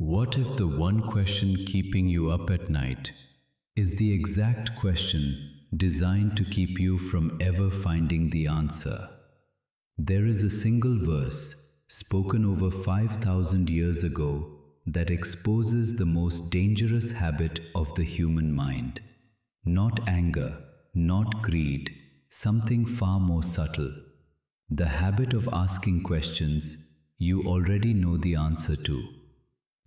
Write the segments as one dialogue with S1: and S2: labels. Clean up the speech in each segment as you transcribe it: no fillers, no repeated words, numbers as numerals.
S1: What if the one question keeping you up at night is the exact question designed to keep you from ever finding the answer? There is a single verse spoken over 5,000 years ago that exposes the most dangerous habit of the human mind. Not anger, not greed, something far more subtle. The habit of asking questions you already know the answer to.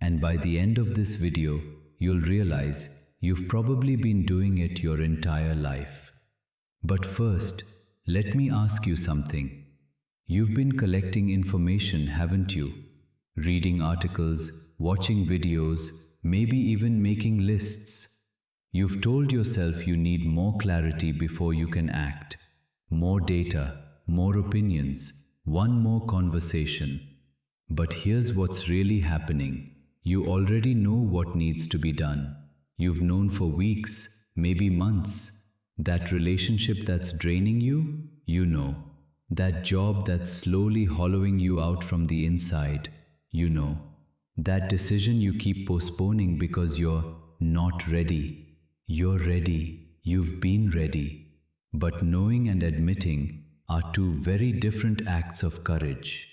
S1: And by the end of this video, you'll realize you've probably been doing it your entire life. But first, let me ask you something. You've been collecting information, haven't you? Reading articles, watching videos, maybe even making lists. You've told yourself you need more clarity before you can act. More data, more opinions, one more conversation. But here's what's really happening. You already know what needs to be done. You've known for weeks, maybe months. That relationship that's draining you, you know. That job that's slowly hollowing you out from the inside, you know. That decision you keep postponing because you're not ready. You're ready. You've been ready. But knowing and admitting are two very different acts of courage.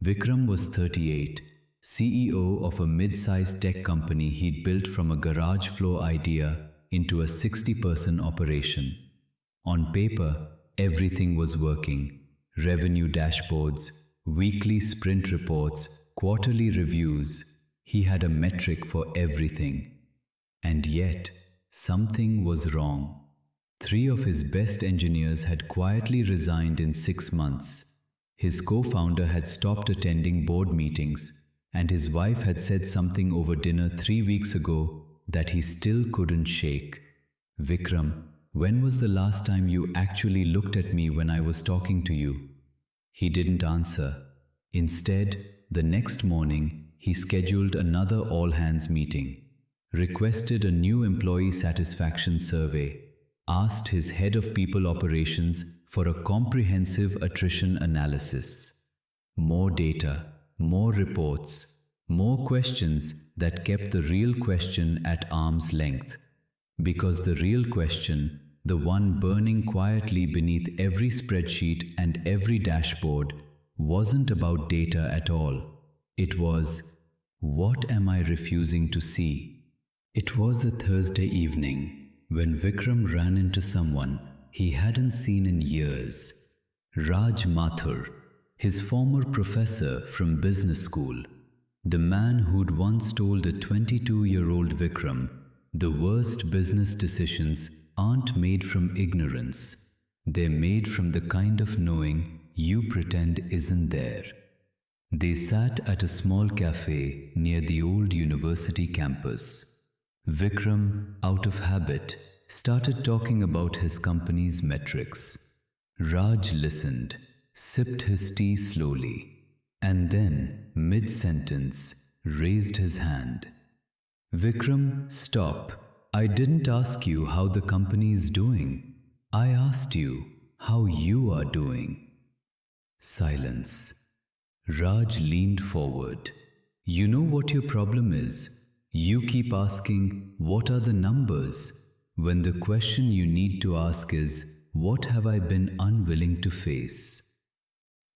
S1: Vikram was 38. CEO of a mid-sized tech company he'd built from a garage floor idea into a 60-person operation. On paper, everything was working. Revenue dashboards, weekly sprint reports, quarterly reviews. He had a metric for everything. And yet, something was wrong. 3 of his best engineers had quietly resigned in 6 months. His co-founder had stopped attending board meetings, and his wife had said something over dinner 3 weeks ago that he still couldn't shake. Vikram, when was the last time you actually looked at me when I was talking to you? He didn't answer. Instead, the next morning, he scheduled another all-hands meeting, requested a new employee satisfaction survey, asked his head of people operations for a comprehensive attrition analysis. More data, more reports, more questions that kept the real question at arm's length. Because the real question, the one burning quietly beneath every spreadsheet and every dashboard, wasn't about data at all. It was, what am I refusing to see? It was a Thursday evening when Vikram ran into someone he hadn't seen in years. Raj Mathur, his former professor from business school, the man who'd once told a 22-year-old Vikram, the worst business decisions aren't made from ignorance. They're made from the kind of knowing you pretend isn't there. They sat at a small cafe near the old university campus. Vikram, out of habit, started talking about his company's metrics. Raj listened, sipped his tea slowly, and then, mid-sentence, raised his hand. Vikram, stop. I didn't ask you how the company is doing. I asked you how you are doing. Silence. Raj leaned forward. You know what your problem is? You keep asking, what are the numbers? When the question you need to ask is, what have I been unwilling to face?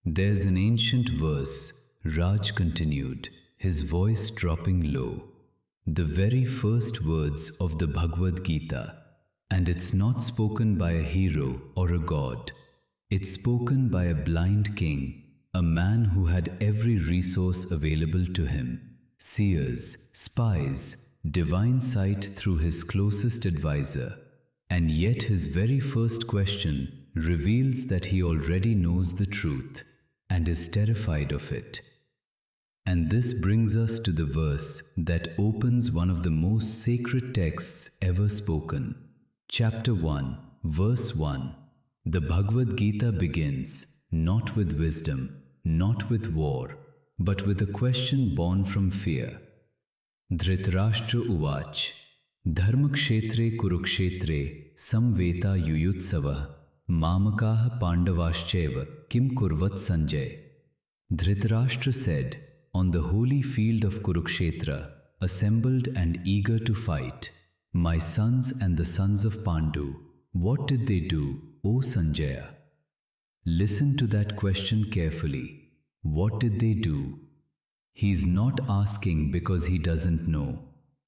S1: There's an ancient verse, Raj continued, his voice dropping low. The very first words of the Bhagavad Gita, and it's not spoken by a hero or a god. It's spoken by a blind king, a man who had every resource available to him, seers, spies, divine sight through his closest advisor. And yet his very first question reveals that he already knows the truth and is terrified of it. And this brings us to the verse that opens one of the most sacred texts ever spoken. Chapter 1, verse 1. The Bhagavad Gita begins not with wisdom, not with war, but with a question born from fear. Dhritarashtra uvach, Dharma kshetre kurukshetre samveta yuyutsava mamakaha pandavascheva kim kurvat Sanjay. Dhritarashtra said, on the holy field of Kurukshetra, assembled and eager to fight, my sons and the sons of Pandu, what did they do, O Sanjaya? Listen to that question carefully. What did they do? He's not asking because he doesn't know.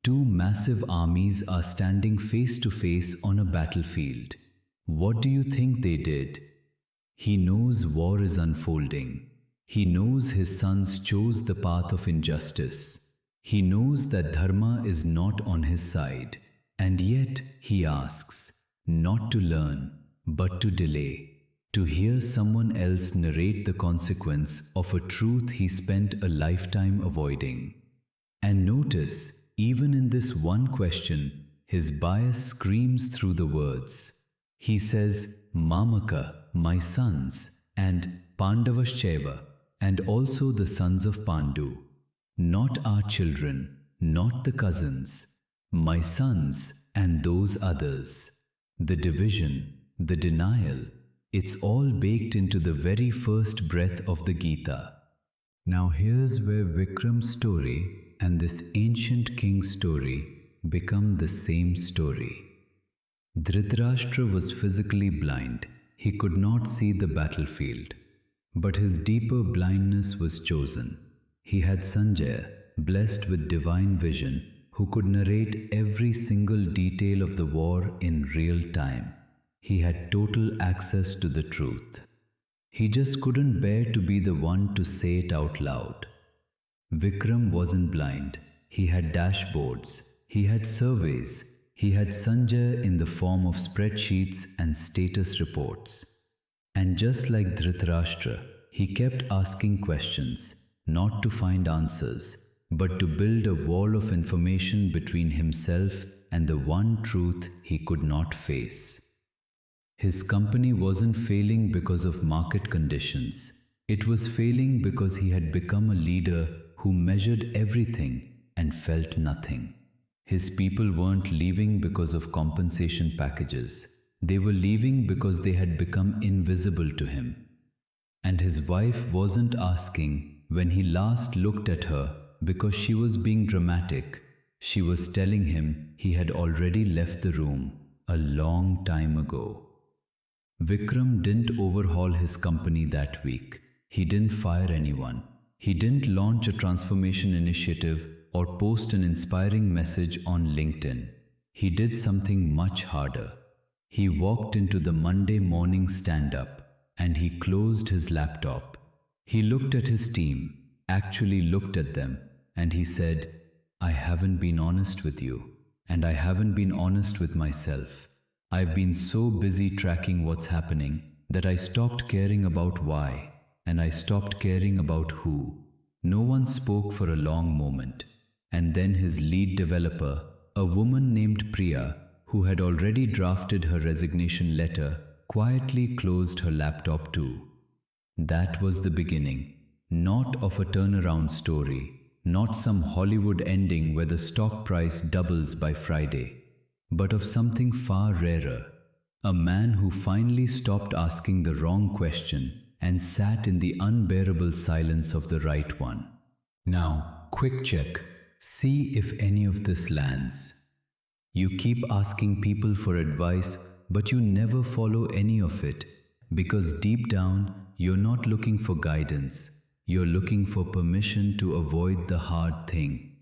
S1: Two massive armies are standing face to face on a battlefield. What do you think they did? He knows war is unfolding. He knows his sons chose the path of injustice. He knows that Dharma is not on his side. And yet he asks, not to learn, but to delay, to hear someone else narrate the consequence of a truth he spent a lifetime avoiding. And notice, even in this one question, his bias screams through the words. He says, Mamaka, my sons, and Pandavascheva, and also the sons of Pandu. Not our children, not the cousins, my sons and those others. The division, the denial, it's all baked into the very first breath of the Gita. Now here's where Vikram's story and this ancient king's story become the same story. Dhritarashtra was physically blind. He could not see the battlefield. But his deeper blindness was chosen. He had Sanjaya, blessed with divine vision, who could narrate every single detail of the war in real time. He had total access to the truth. He just couldn't bear to be the one to say it out loud. Vikram wasn't blind. He had dashboards. He had surveys. He had Sanjaya in the form of spreadsheets and status reports. And just like Dhritarashtra, he kept asking questions, not to find answers, but to build a wall of information between himself and the one truth he could not face. His company wasn't failing because of market conditions. It was failing because he had become a leader who measured everything and felt nothing. His people weren't leaving because of compensation packages. They were leaving because they had become invisible to him. And his wife wasn't asking when he last looked at her because she was being dramatic. She was telling him he had already left the room a long time ago. Vikram didn't overhaul his company that week. He didn't fire anyone. He didn't launch a transformation initiative or post an inspiring message on LinkedIn. He did something much harder. He walked into the Monday morning stand-up and he closed his laptop. He looked at his team, actually looked at them, and he said, I haven't been honest with you, and I haven't been honest with myself. I've been so busy tracking what's happening that I stopped caring about why, and I stopped caring about who. No one spoke for a long moment, and then his lead developer, a woman named Priya, who had already drafted her resignation letter, quietly closed her laptop too. That was the beginning, not of a turnaround story, not some Hollywood ending where the stock price doubles by Friday, but of something far rarer, a man who finally stopped asking the wrong question and sat in the unbearable silence of the right one. Now, quick check. See if any of this lands. You keep asking people for advice, but you never follow any of it, because deep down, you're not looking for guidance. You're looking for permission to avoid the hard thing.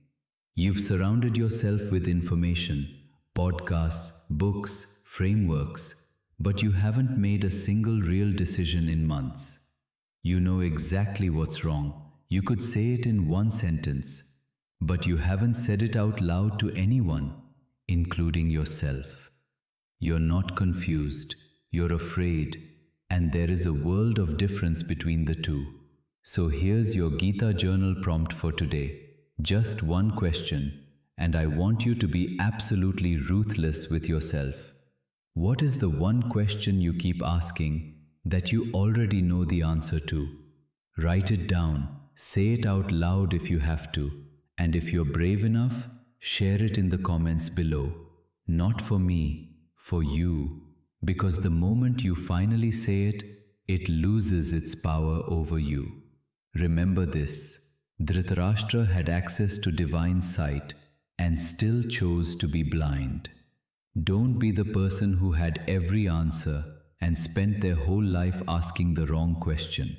S1: You've surrounded yourself with information, podcasts, books, frameworks, but you haven't made a single real decision in months. You know exactly what's wrong. You could say it in one sentence, but you haven't said it out loud to anyone, including yourself. You're not confused, you're afraid, and there is a world of difference between the two. So here's your Gita journal prompt for today. Just one question, and I want you to be absolutely ruthless with yourself. What is the one question you keep asking that you already know the answer to? Write it down, say it out loud if you have to, and if you're brave enough, share it in the comments below. Not for me, for you, because the moment you finally say it, it loses its power over you. Remember this. Dhritarashtra had access to divine sight and still chose to be blind. Don't be the person who had every answer and spent their whole life asking the wrong question.